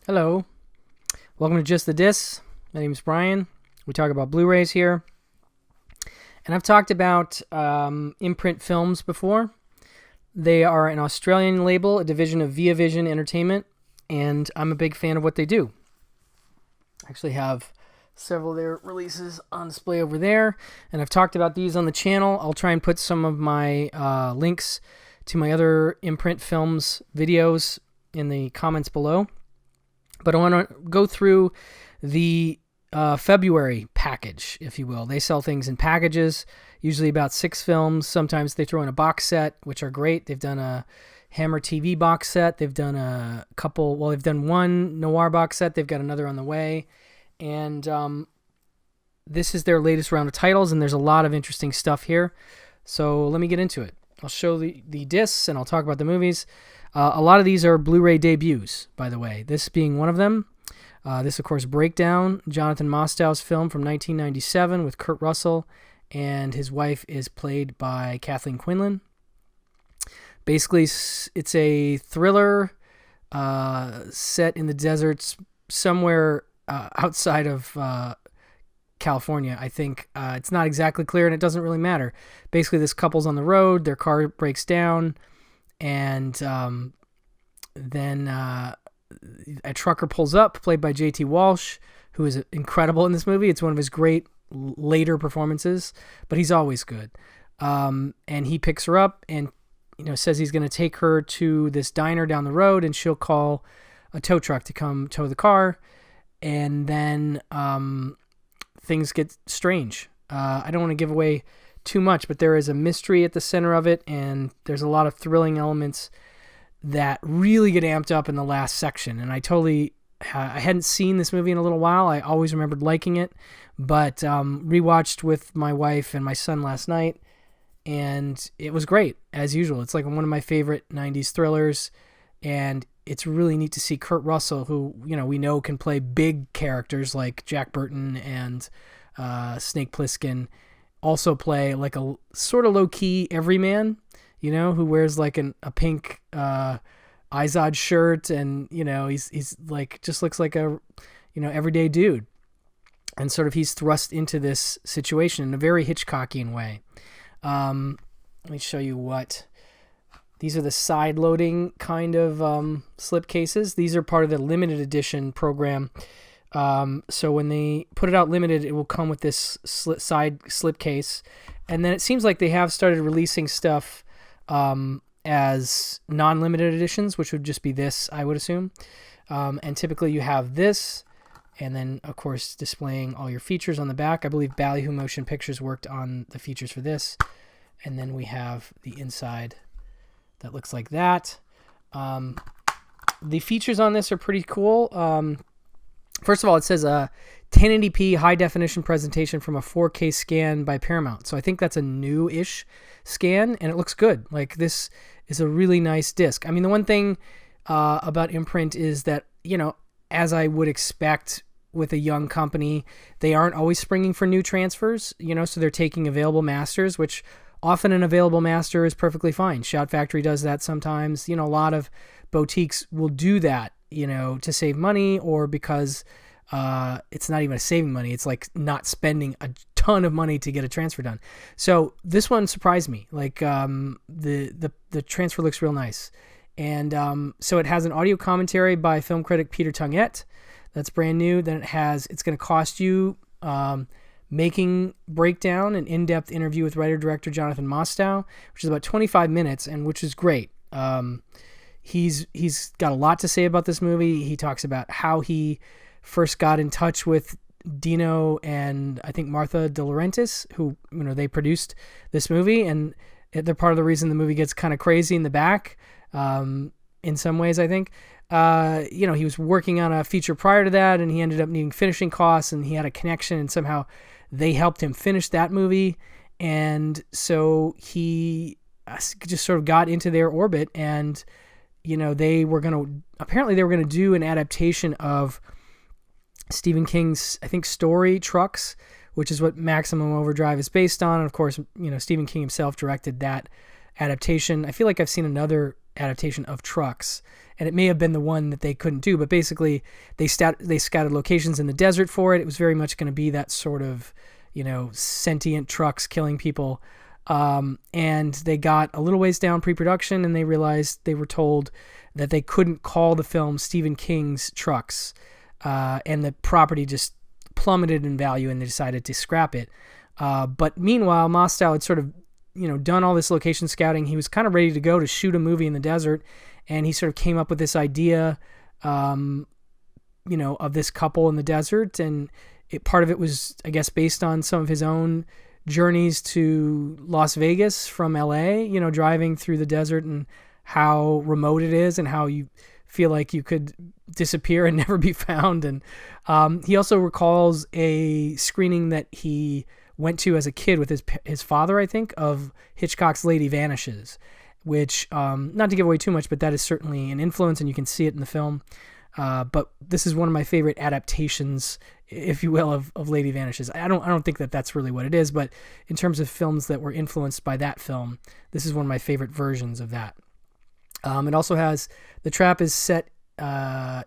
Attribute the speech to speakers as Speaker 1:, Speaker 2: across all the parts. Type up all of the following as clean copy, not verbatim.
Speaker 1: Hello, welcome to Just the Discs. My name is Brian. We talk about Blu-rays here, and I've talked about Imprint Films before. They are an Australian label, a division of Via Vision Entertainment, and I'm a big fan of what they do. I actually have several of their releases on display over there, and I've talked about these on the channel. I'll try and put some of my links to my other Imprint Films videos in the comments below. But I want to go through the February package, if you will. They sell things in packages, usually about 6 films. Sometimes they throw in a box set, which are great. They've done a Hammer TV box set. They've done a couple, well, they've done one noir box set. They've got another on the way. And this is their latest round of titles, and there's a lot of interesting stuff here. So let me get into it. I'll show the discs, and I'll talk about the movies. A lot of these are Blu-ray debuts, by the way, this being one of them. This, of course, Breakdown, Jonathan Mostow's film from 1997 with Kurt Russell, and his wife is played by Kathleen Quinlan. Basically, it's a thriller set in the deserts somewhere outside of California, I think. It's not exactly clear, and it doesn't really matter. Basically, this couple's on the road, their car breaks down, and then a trucker pulls up, played by J.T. Walsh, who is incredible in this movie. It's one of his great later performances, but he's always good. And he picks her up and says he's going to take her to this diner down the road, and she'll call a tow truck to come tow the car. And then things get strange. I don't want to give away too much, but there is a mystery at the center of it, and there's a lot of thrilling elements that really get amped up in the last section. And I hadn't seen this movie in a little while. I always remembered liking it, but rewatched with my wife and my son last night, and it was great, as usual. It's like one of my favorite 90s thrillers, and it's really neat to see Kurt Russell, who we know can play big characters like Jack Burton and Snake Plissken, also play like a sort of low-key everyman, who wears like a pink Izod shirt, and he's like just looks like a everyday dude, and sort of he's thrust into this situation in a very Hitchcockian way. Let me show you what these are. The side loading kind of slip cases. These are part of the limited edition program. So when they put it out limited, it will come with this side slip case. And then it seems like they have started releasing stuff as non-limited editions, which would just be this, I would assume. And typically you have this, and then, of course, displaying all your features on the back. I believe Ballyhoo Motion Pictures worked on the features for this. And then we have the inside that looks like that. The features on this are pretty cool. First of all, it says a 1080p high-definition presentation from a 4K scan by Paramount. So I think that's a new-ish scan, and it looks good. Like, this is a really nice disc. I mean, the one thing about Imprint is that, as I would expect with a young company, they aren't always springing for new transfers, so they're taking available masters, which often an available master is perfectly fine. Shout Factory does that sometimes. A lot of boutiques will do that, to save money, or because it's not even saving money. It's like not spending a ton of money to get a transfer done. So this one surprised me. Like the transfer looks real nice. And so it has an audio commentary by film critic Peter Tungette. That's brand new. Then it's going to cost you Making Breakdown, an in-depth interview with writer-director Jonathan Mostow, which is about 25 minutes, and which is great. He's got a lot to say about this movie. He talks about how he first got in touch with Dino and I think Martha De Laurentiis, who they produced this movie, and they're part of the reason the movie gets kind of crazy in the back. In some ways, I think. He was working on a feature prior to that, and he ended up needing finishing costs, and he had a connection, and somehow they helped him finish that movie, and so he just sort of got into their orbit, and they were going to do an adaptation of Stephen King's, I think, story Trucks, which is what Maximum Overdrive is based on. And of course, Stephen King himself directed that adaptation. I feel like I've seen another adaptation of Trucks, and it may have been the one that they couldn't do, but basically they scouted locations in the desert for it. It was very much going to be that sort of, sentient trucks killing people. And they got a little ways down pre-production, and they realized they were told that they couldn't call the film Stephen King's Trucks, and the property just plummeted in value, and they decided to scrap it. But meanwhile, Mostow had sort of, done all this location scouting. He was kind of ready to go to shoot a movie in the desert, and he sort of came up with this idea, of this couple in the desert, and part of it was, I guess, based on some of his own journeys to Las Vegas from LA, driving through the desert and how remote it is and how you feel like you could disappear and never be found. And he also recalls a screening that he went to as a kid with his father, I think, of Hitchcock's Lady Vanishes, which, not to give away too much, but that is certainly an influence, and you can see it in the film. But this is one of my favorite adaptations, if you will, of Lady Vanishes. I don't think that that's really what it is, but in terms of films that were influenced by that film, this is one of my favorite versions of that. It also has, the trap is set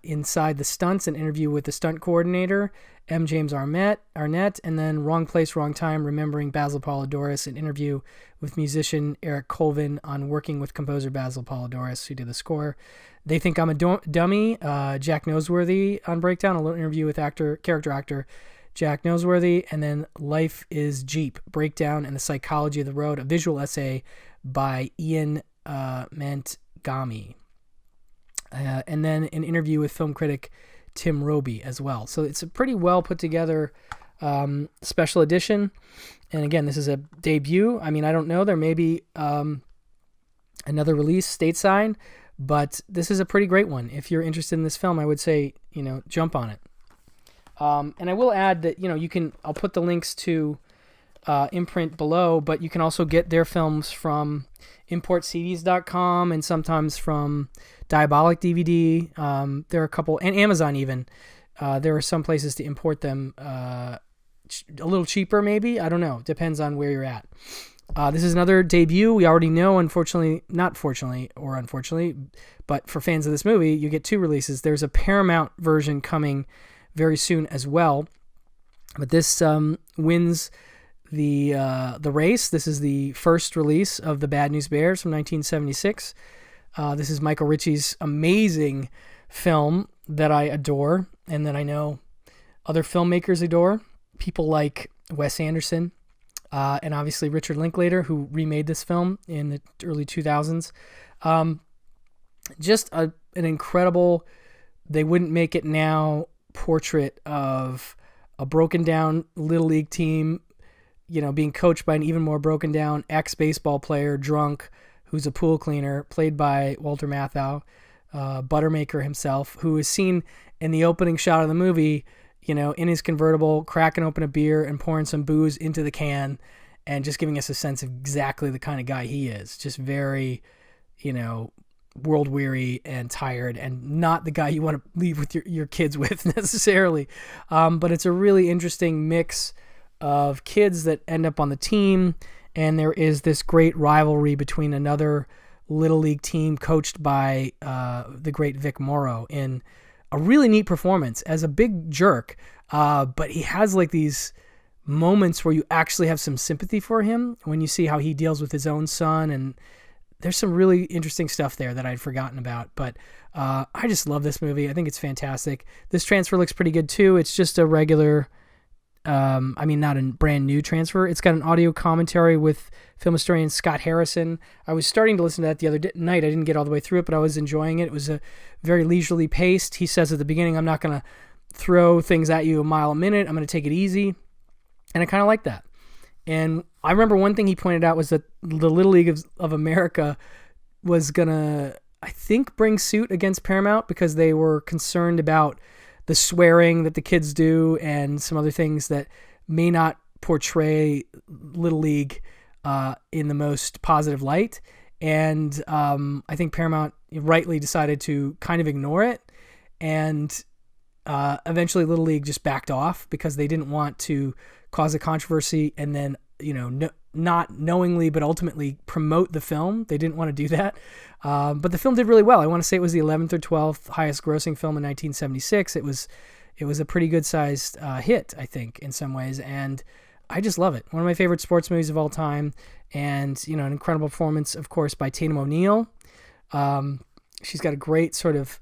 Speaker 1: inside the stunts, an interview with the stunt coordinator, M. James Arnett, and then Wrong Place, Wrong Time, remembering Basil Polidorus, an interview with musician Eric Colvin on working with composer Basil Polidorus, who did the score. They Think I'm a Dummy, Jack Noseworthy on Breakdown, a little interview with character actor Jack Noseworthy, and then Life is Jeep, Breakdown and the Psychology of the Road, a visual essay by Ian Mentgami. And then an interview with film critic Tim Roby as well. So it's a pretty well put together special edition. And again, this is a debut. I mean, I don't know. There may be another release stateside, but this is a pretty great one. If you're interested in this film, I would say, jump on it. And I will add that, I'll put the links to Imprint below, but you can also get their films from importcds.com and sometimes from Diabolic DVD. There are a couple, and Amazon even. There are some places to import them a little cheaper, maybe. I don't know. Depends on where you're at. This is another debut. We already know, not fortunately or unfortunately, but for fans of this movie, you get two releases. There's a Paramount version coming very soon as well. But this wins the race. This is the first release of The Bad News Bears from 1976. This is Michael Ritchie's amazing film that I adore and that I know other filmmakers adore. People like Wes Anderson and obviously Richard Linklater, who remade this film in the early 2000s. Just an incredible, they wouldn't make it now, portrait of a broken down Little League team, being coached by an even more broken down ex-baseball player, drunk, who's a pool cleaner, played by Walter Matthau, Buttermaker himself, who is seen in the opening shot of the movie, in his convertible, cracking open a beer and pouring some booze into the can, and just giving us a sense of exactly the kind of guy he is. Just very, world weary and tired, and not the guy you want to leave with your kids with necessarily. But it's a really interesting mix of kids that end up on the team, and there is this great rivalry between another Little League team coached by the great Vic Morrow in a really neat performance as a big jerk. But he has like these moments where you actually have some sympathy for him when you see how he deals with his own son, and there's some really interesting stuff there that I'd forgotten about. But I just love this movie. I think it's fantastic. This transfer looks pretty good too. It's just a regular, not a brand new transfer. It's got an audio commentary with film historian Scott Harrison. I was starting to listen to that the other night. I didn't get all the way through it, but I was enjoying it. It was a very leisurely paced. He says at the beginning, I'm not going to throw things at you a mile a minute. I'm going to take it easy. And I kind of like that. And I remember one thing he pointed out was that the Little League of America was going to, I think, bring suit against Paramount because they were concerned about the swearing that the kids do and some other things that may not portray Little League in the most positive light. And I think Paramount rightly decided to kind of ignore it. And eventually Little League just backed off because they didn't want to cause a controversy and then not knowingly but ultimately promote the film. They didn't want to do that. But the film did really well. I want to say it was the 11th or 12th highest grossing film in 1976. It was a pretty good sized hit, I think, in some ways. And I just love it. One of my favorite sports movies of all time. And, an incredible performance, of course, by Tatum O'Neal. She's got a great sort of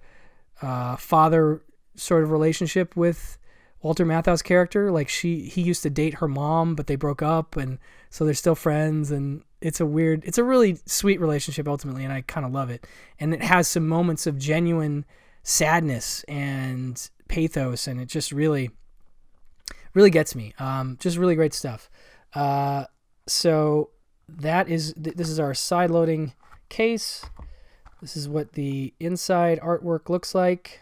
Speaker 1: father sort of relationship with Walter Matthau's character. Like he used to date her mom, but they broke up, and so they're still friends. And it's a really sweet relationship ultimately, and I kind of love it. And it has some moments of genuine sadness and pathos, and it just really, really gets me. Just really great stuff. So this is our side loading case. This is what the inside artwork looks like.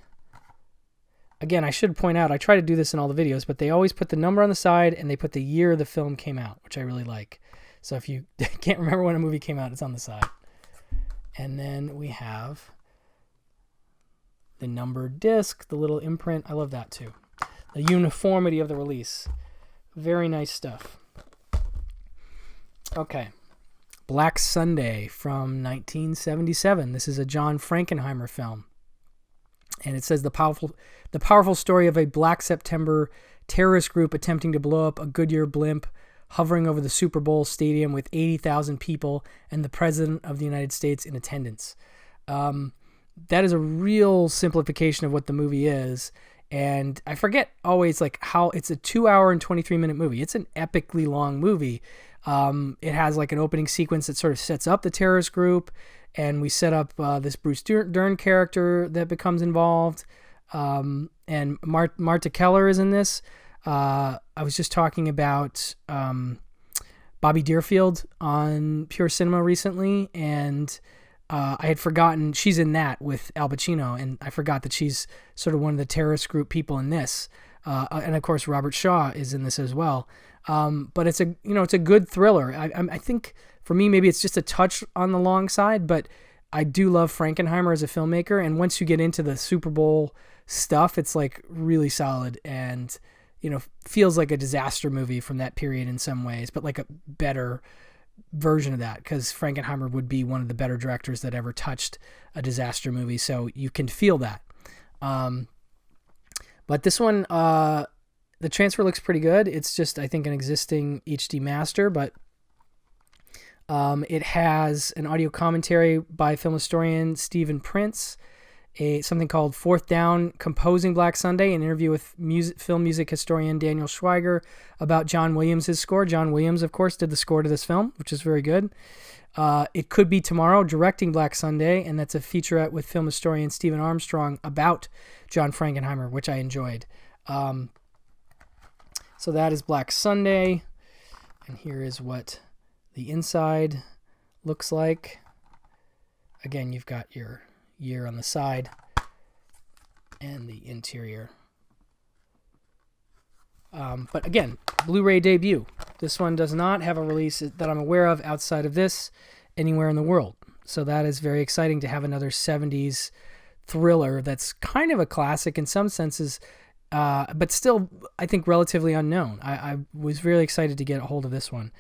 Speaker 1: Again, I should point out, I try to do this in all the videos, but they always put the number on the side and they put the year the film came out, which I really like. So if you can't remember when a movie came out, it's on the side. And then we have the numbered disc, the little imprint. I love that too. The uniformity of the release. Very nice stuff. Okay. Black Sunday from 1977. This is a John Frankenheimer film. And it says the powerful story of a Black September terrorist group attempting to blow up a Goodyear blimp hovering over the Super Bowl stadium with 80,000 people and the President of the United States in attendance. That is a real simplification of what the movie is. And I forget always how it's a 2 hour and 23-minute movie. It's an epically long movie. It has an opening sequence that sort of sets up the terrorist group, and we set up this Bruce Dern character that becomes involved. And Marta Keller is in this. I was just talking about Bobby Deerfield on Pure Cinema recently, and I had forgotten she's in that with Al Pacino, and I forgot that she's sort of one of the terrorist group people in this. And of course, Robert Shaw is in this as well. But it's a good thriller. I think for me, maybe it's just a touch on the long side, but I do love Frankenheimer as a filmmaker. And once you get into the Super Bowl stuff, it's really solid and, feels like a disaster movie from that period in some ways, but a better version of that, because Frankenheimer would be one of the better directors that ever touched a disaster movie. So you can feel that. But this one, the transfer looks pretty good. It's just, I think, an existing HD master, but it has an audio commentary by film historian Stephen Prince, something called Fourth Down, Composing Black Sunday, an interview with film music historian Daniel Schweiger about John Williams' score. John Williams, of course, did the score to this film, which is very good. It Could Be Tomorrow, Directing Black Sunday, and that's a featurette with film historian Stephen Armstrong about John Frankenheimer, which I enjoyed. So that is Black Sunday, and here is what the inside looks like. Again, you've got your year on the side and the interior. But again, Blu-ray debut. This one does not have a release that I'm aware of outside of this anywhere in the world. So that is very exciting to have another 70s thriller that's kind of a classic in some senses, but still, I think, relatively unknown. I was really excited to get a hold of this one.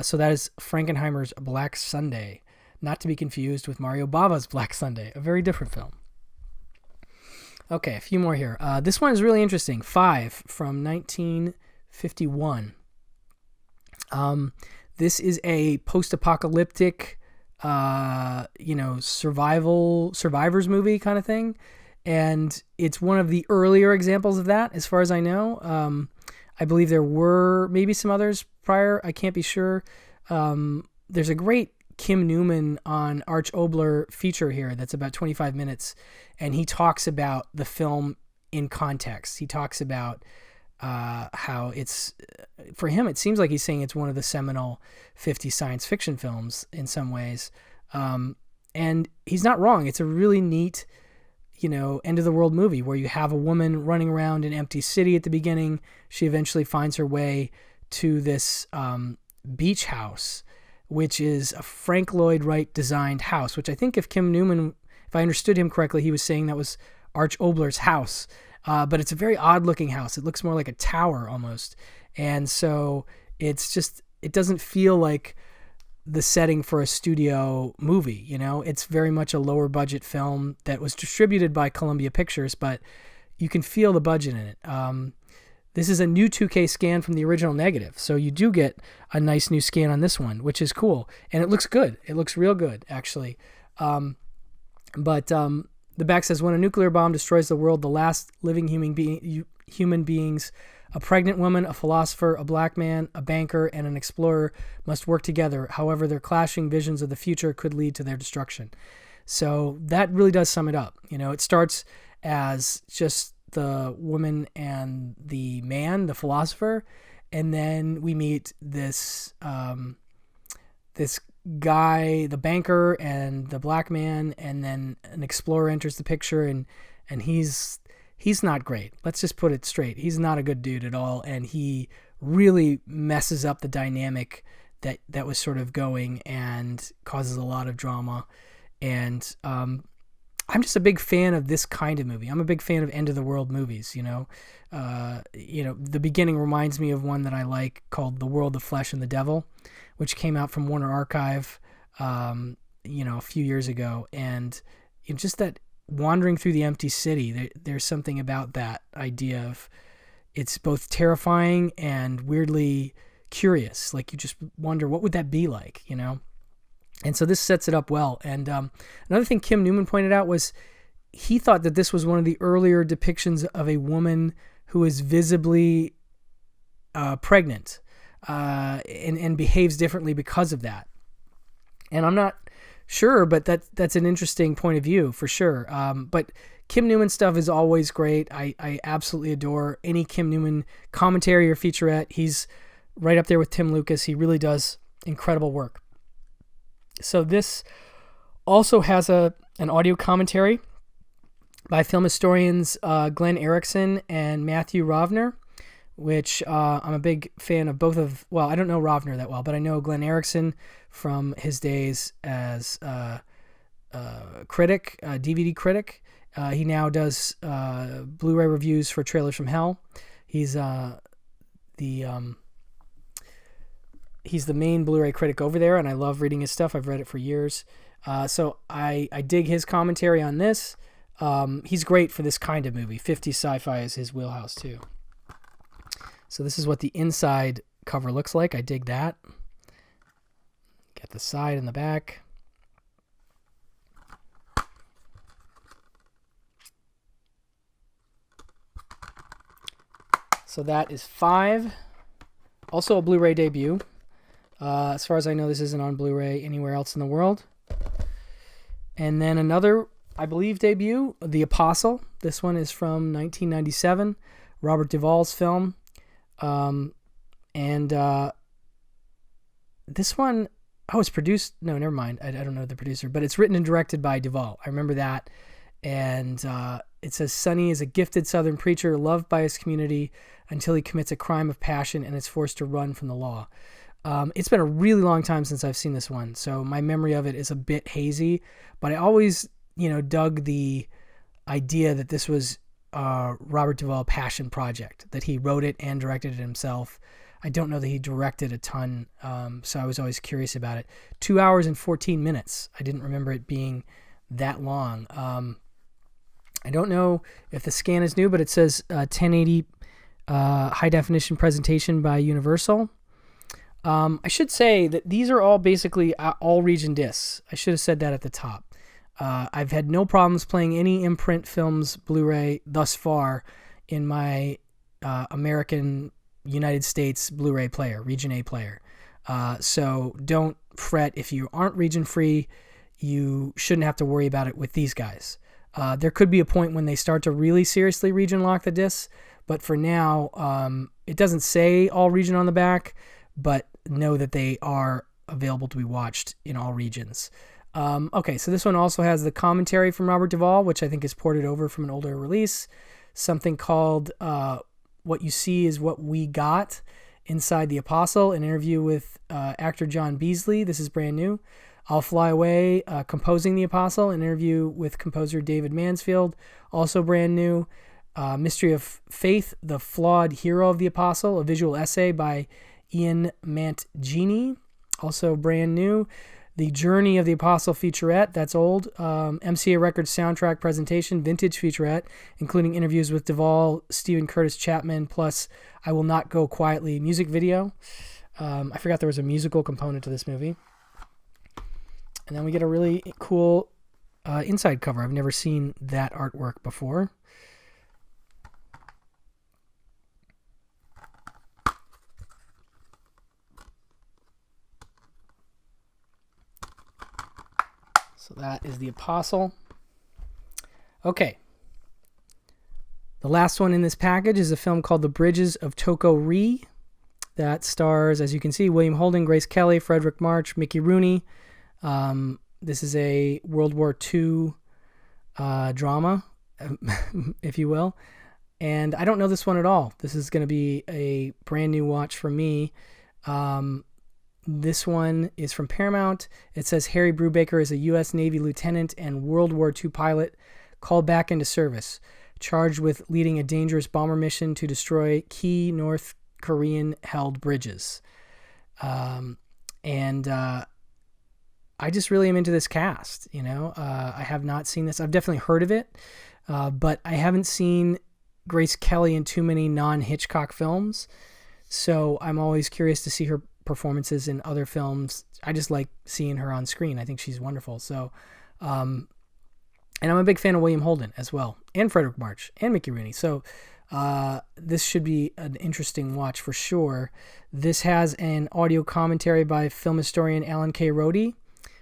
Speaker 1: So that is Frankenheimer's Black Sunday, not to be confused with Mario Bava's Black Sunday, a very different film. Okay, a few more here. This one is really interesting. 5 from 1951. This is a post-apocalyptic, survivors movie kind of thing. And it's one of the earlier examples of that, as far as I know. I believe there were maybe some others prior. I can't be sure. There's a great Kim Newman on Arch Obler feature here that's about 25 minutes, and he talks about the film in context. He talks about how it's, for him, it seems like he's saying it's one of the seminal 50 science fiction films in some ways. And he's not wrong. It's a really neat, end of the world movie where you have a woman running around an empty city at the beginning. She eventually finds her way to this beach house, which is a Frank Lloyd Wright designed house, which I think if I understood him correctly, he was saying that was Arch Obler's house. But it's a very odd looking house. It looks more like a tower almost. And so it's just it doesn't feel like the setting for a studio movie. It's very much a lower budget film that was distributed by Columbia Pictures, but you can feel the budget in it. This is a new 2K scan from the original negative, so you do get a nice new scan on this one, which is cool, and it looks good. It looks real good, actually. But the back says, when a nuclear bomb destroys the world, the last living human beings, a pregnant woman, a philosopher, a black man, a banker, and an explorer must work together. However, their clashing visions of the future could lead to their destruction. So that really does sum it up. It starts as just the woman and the man, the philosopher, and then we meet this this guy, the banker, and the black man, and then an explorer enters the picture, and he's not great. Let's just put it straight. He's not a good dude at all, and he really messes up the dynamic that was sort of going and causes a lot of drama. And I'm just a big fan of this kind of movie. I'm a big fan of end of the world movies. The beginning reminds me of one that I like called The World of Flesh and the Devil, which came out from Warner Archive, a few years ago. And just that wandering through the empty city, there's something about that idea of it's both terrifying and weirdly curious. Like you just wonder, what would that be like, And so this sets it up well. And another thing Kim Newman pointed out was he thought that this was one of the earlier depictions of a woman who is visibly pregnant and behaves differently because of that. And I'm not sure, but that's an interesting point of view for sure. But Kim Newman stuff is always great. I absolutely adore any Kim Newman commentary or featurette. He's right up there with Tim Lucas. He really does incredible work. So this also has an audio commentary by film historians Glenn Erickson and Matthew Rovner, which I'm a big fan of both of. Well, I don't know Rovner that well, but I know Glenn Erickson from his days as critic, DVD critic. He now does Blu-ray reviews for Trailers from Hell. He's the main Blu-ray critic over there, and I love reading his stuff. I've read it for years. So I dig his commentary on this. He's great for this kind of movie. 50s sci-fi is his wheelhouse too. So this is what the inside cover looks like. I dig that. Got the side and the back. So that is 5. Also a Blu-ray debut. As far as I know, this isn't on Blu-ray anywhere else in the world. And then another, I believe, debut, The Apostle. This one is from 1997, Robert Duvall's film. This one, it's produced, no, never mind. I don't know the producer, but it's written and directed by Duvall. I remember that. And it says, Sonny is a gifted Southern preacher loved by his community until he commits a crime of passion and is forced to run from the law. It's been a really long time since I've seen this one, so my memory of it is a bit hazy, but I always, dug the idea that this was Robert Duvall passion project, that he wrote it and directed it himself. I don't know that he directed a ton, so I was always curious about it. 2 hours and 14 minutes. I didn't remember it being that long. I don't know if the scan is new, but it says 1080 high definition presentation by Universal. I should say that these are all basically all region discs. I should have said that at the top. I've had no problems playing any Imprint Films Blu-ray thus far in my American United States Blu-ray player, Region A player. So don't fret if you aren't region free. You shouldn't have to worry about it with these guys. There could be a point when they start to really seriously region lock the discs, but for now, it doesn't say all region on the back, but know that they are available to be watched in all regions. Okay, so this one also has the commentary from Robert Duvall, which I think is ported over from an older release. Something called What You See Is What We Got Inside the Apostle, an interview with actor John Beasley. This is brand new. I'll Fly Away, Composing the Apostle, an interview with composer David Mansfield, also brand new. Mystery of Faith, The Flawed Hero of the Apostle, a visual essay by Ian Mantgini, also brand new. The Journey of the Apostle featurette, that's old. MCA Records soundtrack presentation, vintage featurette, including interviews with Duvall, Stephen Curtis Chapman, plus I Will Not Go Quietly music video. I forgot there was a musical component to this movie. And then we get a really cool inside cover. I've never seen that artwork before. So that is The Apostle. Okay. The last one in this package is a film called The Bridges of Toku that stars, as you can see, William Holden, Grace Kelly, Frederick March, Mickey Rooney. This is a World War II drama, if you will. And I don't know this one at all. This is going to be a brand new watch for me. This one is from Paramount. It says Harry Brubaker is a U.S. Navy lieutenant and World War II pilot called back into service, charged with leading a dangerous bomber mission to destroy key North Korean-held bridges. I just really am into this cast. I have not seen this. I've definitely heard of it, but I haven't seen Grace Kelly in too many non-Hitchcock films, so I'm always curious to see her performances in other films. I just like seeing her on screen. I think she's wonderful. So, and I'm a big fan of William Holden as well, and Frederick March, and Mickey Rooney. So, this should be an interesting watch for sure. This has an audio commentary by film historian Alan K. Rhodey,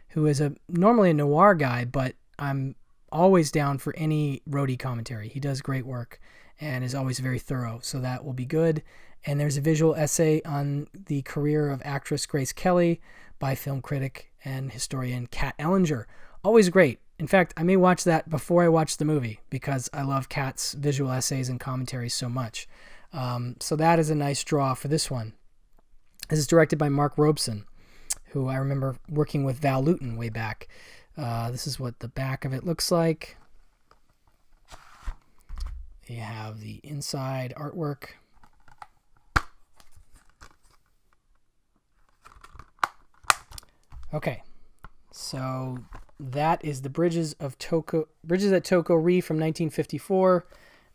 Speaker 1: who is normally a noir guy, but I'm always down for any Rhodey commentary. He does great work and is always very thorough, so that will be good. And there's a visual essay on the career of actress Grace Kelly by film critic and historian Kat Ellinger. Always great. In fact, I may watch that before I watch the movie because I love Kat's visual essays and commentaries so much. So that is a nice draw for this one. This is directed by Mark Robeson, who I remember working with Val Lewton way back. This is what the back of it looks like. You have the inside artwork. Okay, so that is the Bridges at Toku from 1954,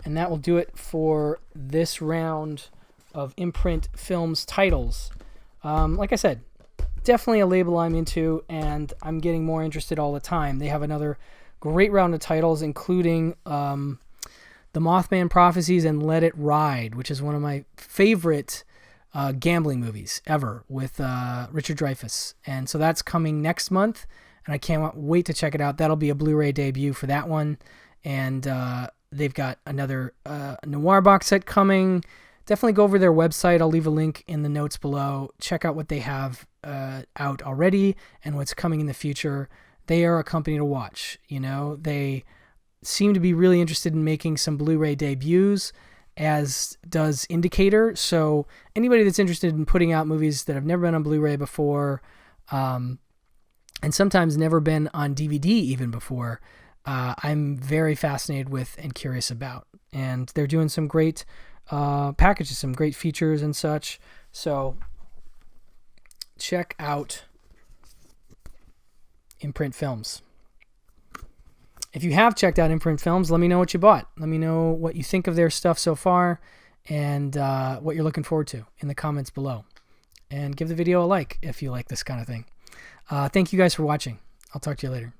Speaker 1: and that will do it for this round of Imprint Films titles. Like I said, definitely a label I'm into, and I'm getting more interested all the time. They have another great round of titles, including The Mothman Prophecies and Let It Ride, which is one of my favorite gambling movies ever with Richard Dreyfuss. And so that's coming next month, and I can't wait to check it out. That'll be a Blu-ray debut for that one. And they've got another noir box set coming. Definitely go over their website. I'll leave a link in the notes below. Check out what they have out already and what's coming in the future. They are a company to watch. They seem to be really interested in making some Blu-ray debuts, as does Indicator. So anybody that's interested in putting out movies that have never been on Blu-ray before, and sometimes never been on DVD even before, I'm very fascinated with and curious about. And they're doing some great packages, some great features and such. So check out Imprint Films. If you have checked out Imprint Films, let me know what you bought. Let me know what you think of their stuff so far and what you're looking forward to in the comments below. And give the video a like if you like this kind of thing. Thank you guys for watching. I'll talk to you later.